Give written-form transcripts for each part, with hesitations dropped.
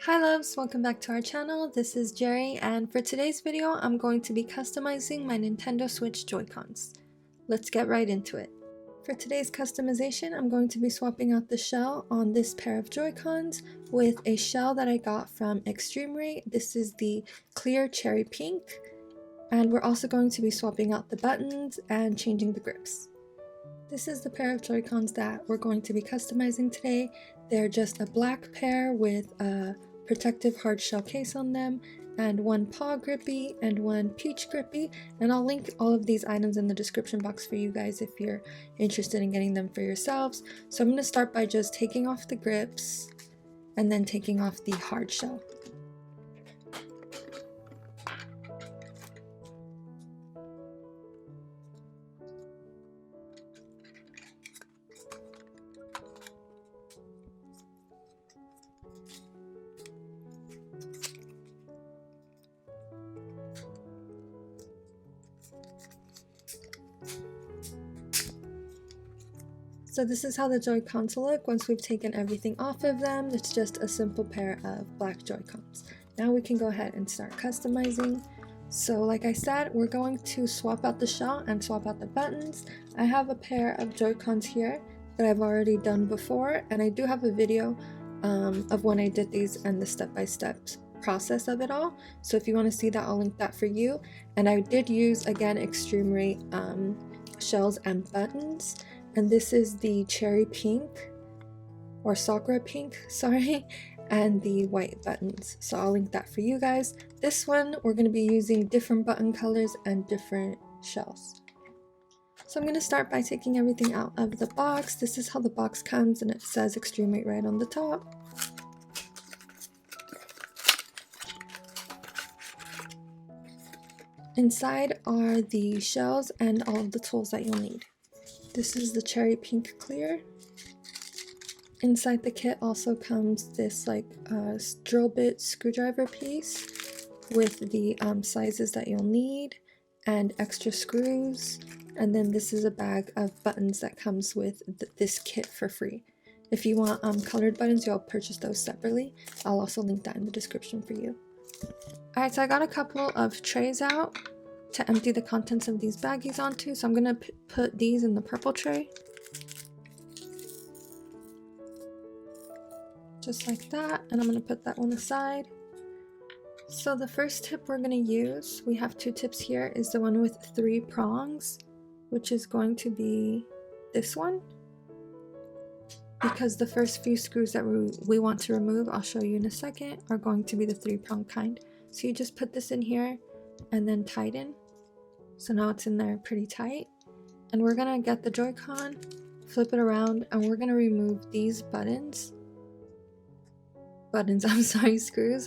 Hi loves, welcome back to our channel. This is Jerry, and for today's video I'm going to be customizing my Nintendo Switch Joy-Cons. Let's get right into it. For today's customization, I'm going to be swapping out the shell on this pair of Joy-Cons with a shell that I got from Extremerate. This is the clear cherry pink, and we're also going to be swapping out the buttons and changing the grips. This is the pair of Joy-Cons that we're going to be customizing today. They're just a black pair with a protective hard shell case on them, and one paw grippy and one peach grippy, and I'll link all of these items in the description box for you guys if you're interested in getting them for yourselves. So I'm going to start by just taking off the grips and then taking off the hard shell. So this is how the Joy-Cons look once we've taken everything off of them. It's just a simple pair of black Joy-Cons. Now we can go ahead and start customizing. So like I said, we're going to swap out the shell and swap out the buttons. I have a pair of Joy-Cons here that I've already done before, and I do have a video of when I did these and the step-by-step process of it all. So if you want to see that, I'll link that for you. And I did use, again, Extremerate shells and buttons. And this is the cherry pink, or sakura pink, sorry, and the white buttons. So I'll link that for you guys. This one, we're going to be using different button colors and different shells. So I'm going to start by taking everything out of the box. This is how the box comes, and it says Extremerate right on the top. Inside are the shells and all of the tools that you'll need. This is the cherry pink clear. Inside the kit also comes this like drill bit screwdriver piece with the sizes that you'll need and extra screws. And then this is a bag of buttons that comes with this kit for free. If you want colored buttons, you'll purchase those separately. I'll also link that in the description for you. Alright, so I got a couple of trays out to empty the contents of these baggies onto, so I'm gonna put these in the purple tray, just like that, and I'm gonna put that one aside. So the first tip we're gonna use, we have two tips here, is the one with 3 prongs, which is going to be this one, because the first few screws that we want to remove, I'll show you in a second, are going to be the 3-prong kind. So you just put this in here and then tighten. So now it's in there pretty tight. And we're gonna get the Joy-Con, flip it around, and we're gonna remove these screws.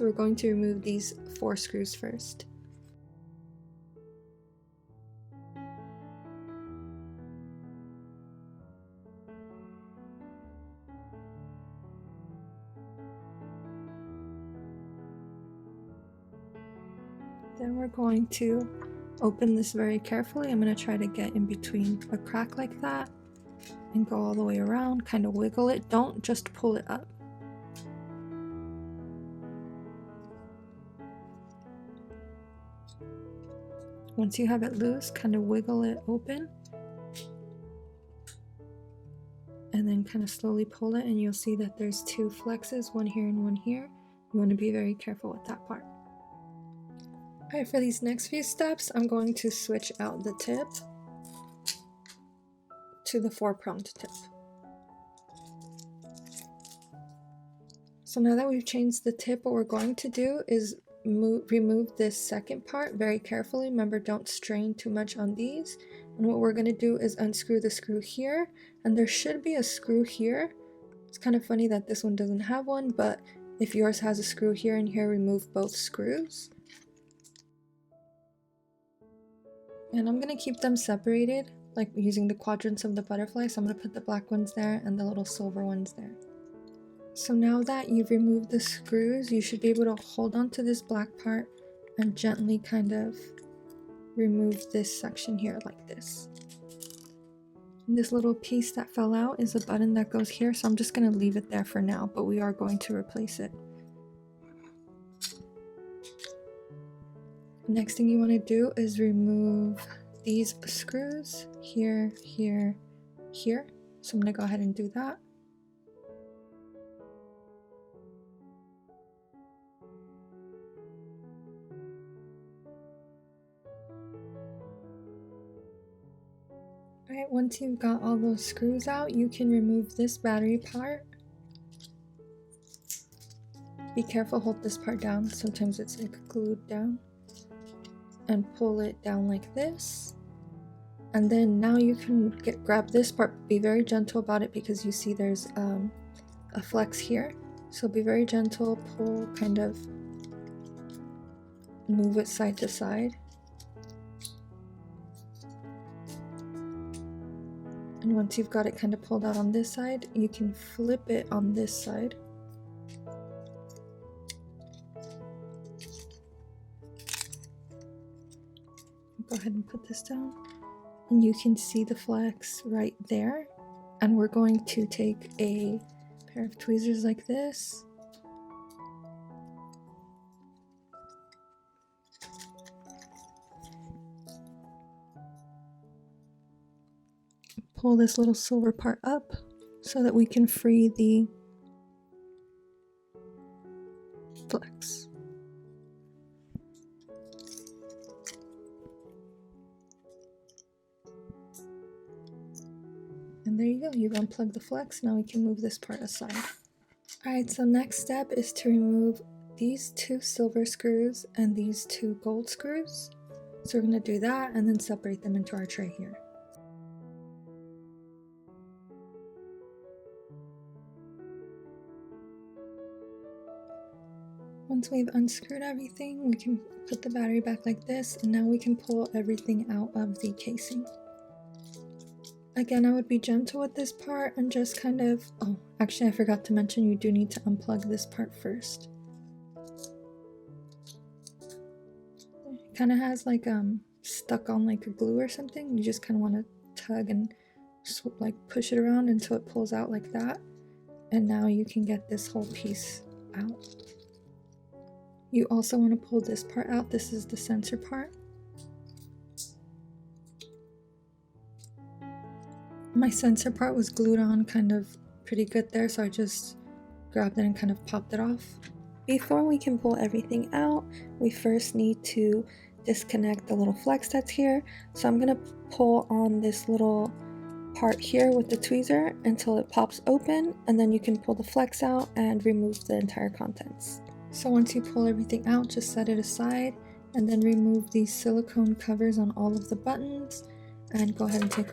We're going to remove these 4 screws first. Then we're going to open this very carefully. I'm going to try to get in between a crack like that and go all the way around, kind of wiggle it. Don't just pull it up. Once you have it loose, kind of wiggle it open and then kind of slowly pull it, and you'll see that there's 2 flexes, one here and one here. You want to be very careful with that part. Alright, for these next few steps, I'm going to switch out the tip to the 4-pronged tip. So now that we've changed the tip, what we're going to do is remove this second part very carefully. Remember, don't strain too much on these. And what we're going to do is unscrew the screw here, and there should be a screw here. It's kind of funny that this one doesn't have one, but if yours has a screw here and here, remove both screws. And I'm going to keep them separated, like using the quadrants of the butterfly. So I'm going to put the black ones there and the little silver ones there. So now that you've removed the screws, you should be able to hold on to this black part and gently kind of remove this section here like this. And this little piece that fell out is a button that goes here, so I'm just going to leave it there for now, but we are going to replace it. Next thing you want to do is remove these screws here, here, here. So I'm going to go ahead and do that. Alright, once you've got all those screws out, you can remove this battery part. Be careful, hold this part down. Sometimes it's like glued down. And pull it down like this. And then now you can grab this part. Be very gentle about it because you see there's a flex here. So be very gentle, pull, kind of move it side to side. And once you've got it kind of pulled out on this side, you can flip it on this side. Go ahead and put this down. And you can see the flex right there. And we're going to take a pair of tweezers like this. Pull this little silver part up so that we can free the flex. And there you go, you've unplugged the flex. Now we can move this part aside. Alright, so next step is to remove these two silver screws and these two gold screws. So we're going to do that and then separate them into our tray here. Once we've unscrewed everything, we can put the battery back like this, and now we can pull everything out of the casing. Again, I would be gentle with this part and just kind of, oh, actually I forgot to mention you do need to unplug this part first. It kind of has like stuck on like a glue or something. You just kind of want to tug and like push it around until it pulls out like that. And now you can get this whole piece out. You also want to pull this part out. This is the sensor part. My sensor part was glued on kind of pretty good there, so I just grabbed it and kind of popped it off. Before we can pull everything out, we first need to disconnect the little flex that's here. So I'm going to pull on this little part here with the tweezer until it pops open, and then you can pull the flex out and remove the entire contents. So once you pull everything out, just set it aside and then remove these silicone covers on all of the buttons and go ahead and take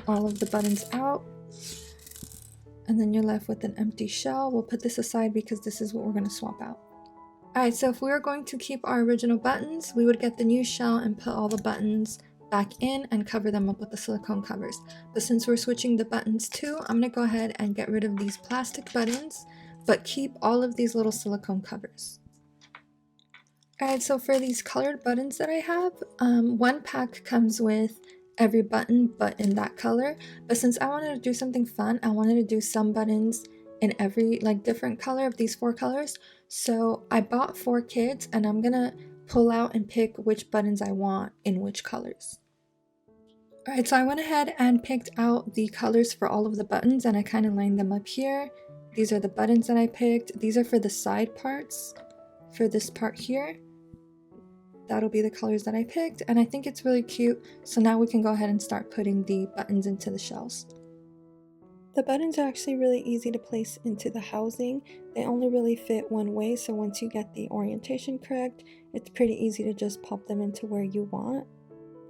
all of the buttons out. And then you're left with an empty shell. We'll put this aside because this is what we're going to swap out. Alright, so if we were going to keep our original buttons, we would get the new shell and put all the buttons back in and cover them up with the silicone covers. But since we're switching the buttons too, I'm going to go ahead and get rid of these plastic buttons, but keep all of these little silicone covers. Alright, so for these colored buttons that I have, one pack comes with every button but in that color. But since I wanted to do something fun, I wanted to do some buttons in every like different color of these 4 colors. So I bought 4 kits and I'm gonna pull out and pick which buttons I want in which colors. Alright, so I went ahead and picked out the colors for all of the buttons and I kind of lined them up here. These are the buttons that I picked. These are for the side parts. For this part here, that'll be the colors that I picked, and I think it's really cute. So now we can go ahead and start putting the buttons into the shells. The buttons are actually really easy to place into the housing. They only really fit one way, so once you get the orientation correct, it's pretty easy to just pop them into where you want.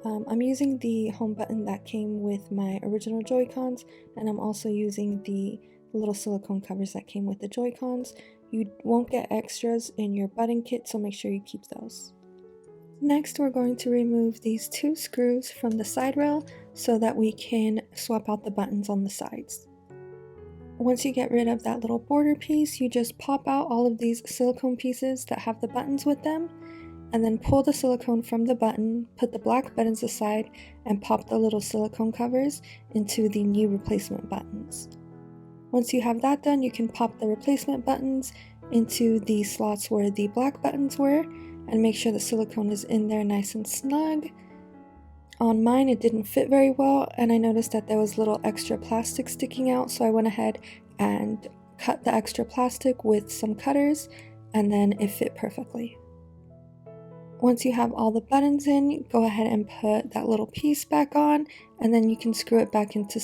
I'm using the home button that came with my original Joy-Cons, and I'm also using the little silicone covers that came with the Joy-Cons. You won't get extras in your button kit, so make sure you keep those. Next, we're going to remove these 2 screws from the side rail so that we can swap out the buttons on the sides. Once you get rid of that little border piece, you just pop out all of these silicone pieces that have the buttons with them, and then pull the silicone from the button, put the black buttons aside, and pop the little silicone covers into the new replacement buttons. Once you have that done, you can pop the replacement buttons into the slots where the black buttons were, and make sure the silicone is in there nice and snug. On mine it didn't fit very well, and I noticed that there was little extra plastic sticking out, so I went ahead and cut the extra plastic with some cutters, and then it fit perfectly. Once you have all the buttons in, go ahead and put that little piece back on, and then you can screw it back into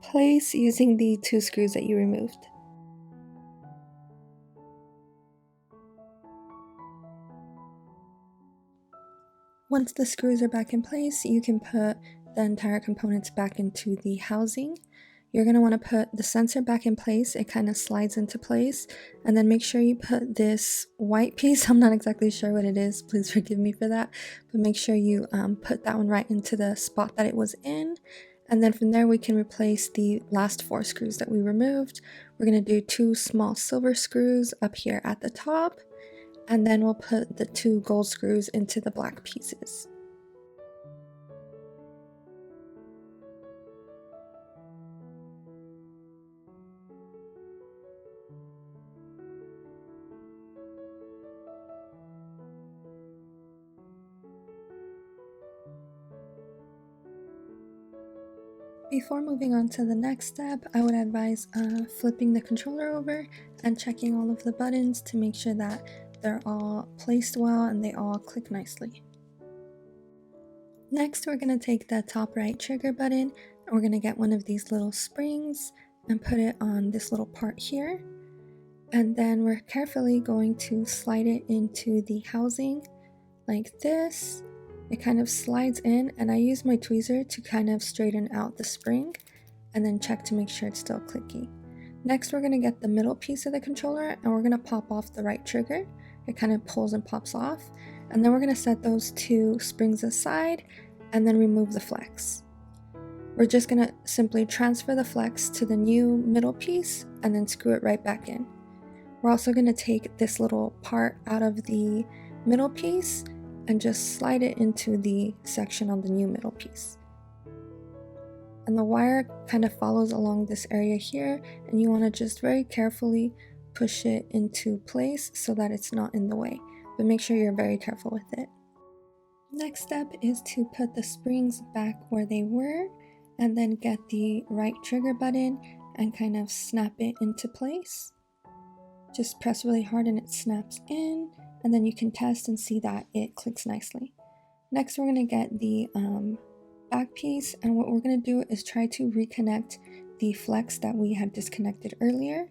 place using the 2 screws that you removed. Once the screws are back in place, you can put the entire components back into the housing. You're going to want to put the sensor back in place. It kind of slides into place, and then make sure you put this white piece, I'm not exactly sure what it is, please forgive me for that, but make sure you put that one right into the spot that it was in, and then from there we can replace the last 4 screws that we removed. We're going to do 2 small silver screws up here at the top, and then we'll put the 2 gold screws into the black pieces. Before moving on to the next step, I would advise flipping the controller over and checking all of the buttons to make sure that they're all placed well and they all click nicely. Next, we're going to take the top right trigger button and we're going to get one of these little springs and put it on this little part here. And then we're carefully going to slide it into the housing like this. It kind of slides in, and I use my tweezer to kind of straighten out the spring and then check to make sure it's still clicky. Next, we're going to get the middle piece of the controller and we're going to pop off the right trigger. It kind of pulls and pops off, and then we're going to set those 2 springs aside and then remove the flex. We're just going to simply transfer the flex to the new middle piece and then screw it right back in. We're also going to take this little part out of the middle piece and just slide it into the section on the new middle piece. And the wire kind of follows along this area here, and you want to just very carefully push it into place so that it's not in the way, but make sure you're very careful with it. Next step is to put the springs back where they were, and then get the right trigger button and kind of snap it into place. Just press really hard and it snaps in, and then you can test and see that it clicks nicely. Next, we're going to get the back piece, and what we're going to do is try to reconnect the flex that we had disconnected earlier.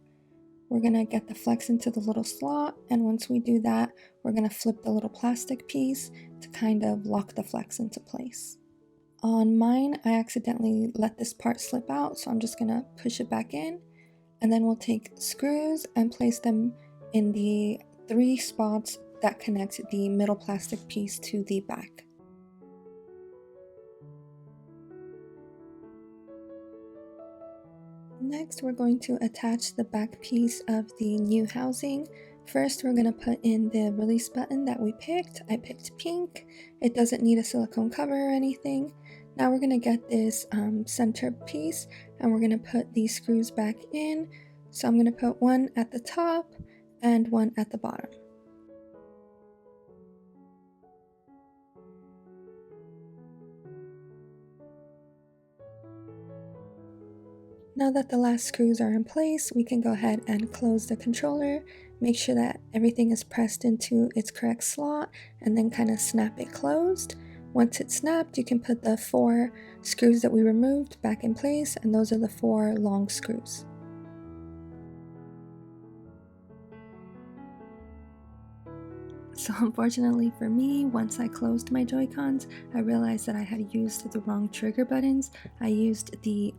We're going to get the flex into the little slot, and once we do that, we're going to flip the little plastic piece to kind of lock the flex into place. On mine, I accidentally let this part slip out, so I'm just going to push it back in, and then we'll take screws and place them in the 3 spots that connect the middle plastic piece to the back. Next, we're going to attach the back piece of the new housing. First, we're going to put in the release button that we picked. I picked pink. It doesn't need a silicone cover or anything. Now we're going to get this center piece and we're going to put these screws back in. So I'm going to put one at the top and one at the bottom. Now that the last screws are in place, we can go ahead and close the controller. Make sure that everything is pressed into its correct slot and then kind of snap it closed. Once it's snapped, you can put the 4 screws that we removed back in place, and those are the 4 long screws. So unfortunately for me, once I closed my Joy-Cons, I realized that I had used the wrong trigger buttons. I used the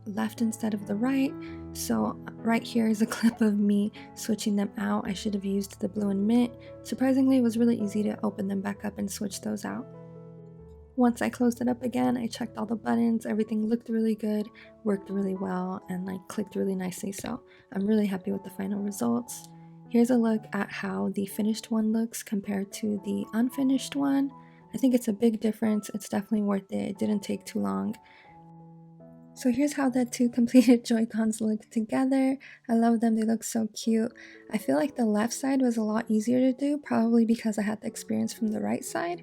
left instead of the right. So right here is a clip of me switching them out. I should have used the blue and mint. Surprisingly, it was really easy to open them back up and switch those out. Once I closed it up again, I checked all the buttons. Everything looked really good, worked really well, and like clicked really nicely. So I'm really happy with the final results. Here's a look at how the finished one looks compared to the unfinished one. I think it's a big difference. It's definitely worth it. It didn't take too long. So here's how the two completed Joy-Cons look together. I love them, they look so cute. I feel like the left side was a lot easier to do, probably because I had the experience from the right side.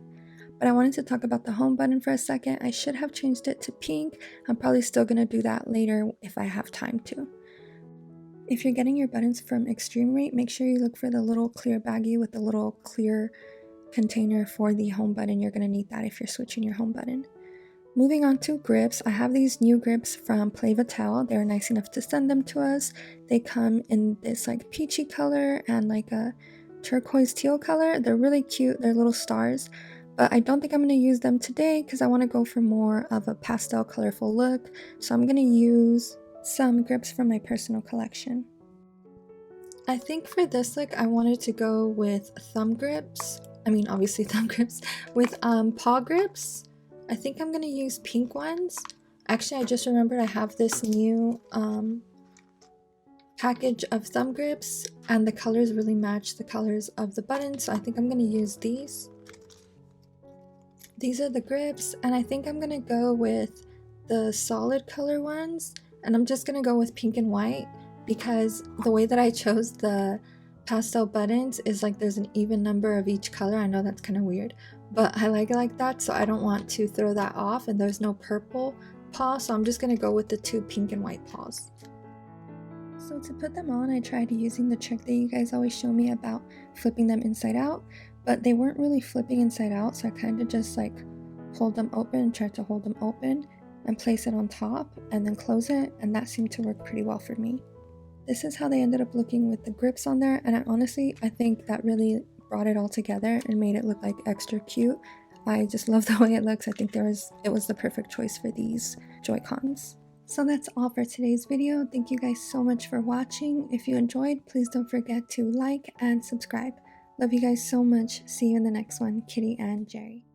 But I wanted to talk about the home button for a second. I should have changed it to pink. I'm probably still gonna do that later if I have time to. If you're getting your buttons from Extremerate, make sure you look for the little clear baggie with the little clear container for the home button. You're gonna need that if you're switching your home button. Moving on to grips, I have these new grips from Play Vitel. They were nice enough to send them to us. They come in this like peachy color and like a turquoise teal color. They're really cute, they're little stars, but I don't think I'm going to use them today because I want to go for more of a pastel colorful look. So I'm going to use some grips from my personal collection. I think for this look I wanted to go with thumb grips. I mean obviously thumb grips with paw grips. I think I'm gonna use pink ones. Actually, I just remembered I have this new package of thumb grips and the colors really match the colors of the buttons, so I think I'm gonna use these. These are the grips, and I think I'm gonna go with the solid color ones, and I'm just gonna go with pink and white because the way that I chose the pastel buttons is like there's an even number of each color. I know that's kind of weird, but I like it like that, so I don't want to throw that off, and there's no purple paw, so I'm just gonna go with the two pink and white paws. So to put them on, I tried using the trick that you guys always show me about flipping them inside out, but they weren't really flipping inside out, so I kind of just like hold them open, tried to hold them open and place it on top and then close it, and that seemed to work pretty well for me. This is how they ended up looking with the grips on there, and I think that really brought it all together and made it look like extra cute. I just love the way it looks. I think it was the perfect choice for these Joy-Cons. So that's all for today's video. Thank you guys so much for watching. If you enjoyed, please don't forget to like and subscribe. Love you guys so much. See you in the next one. Kitty and Jerry.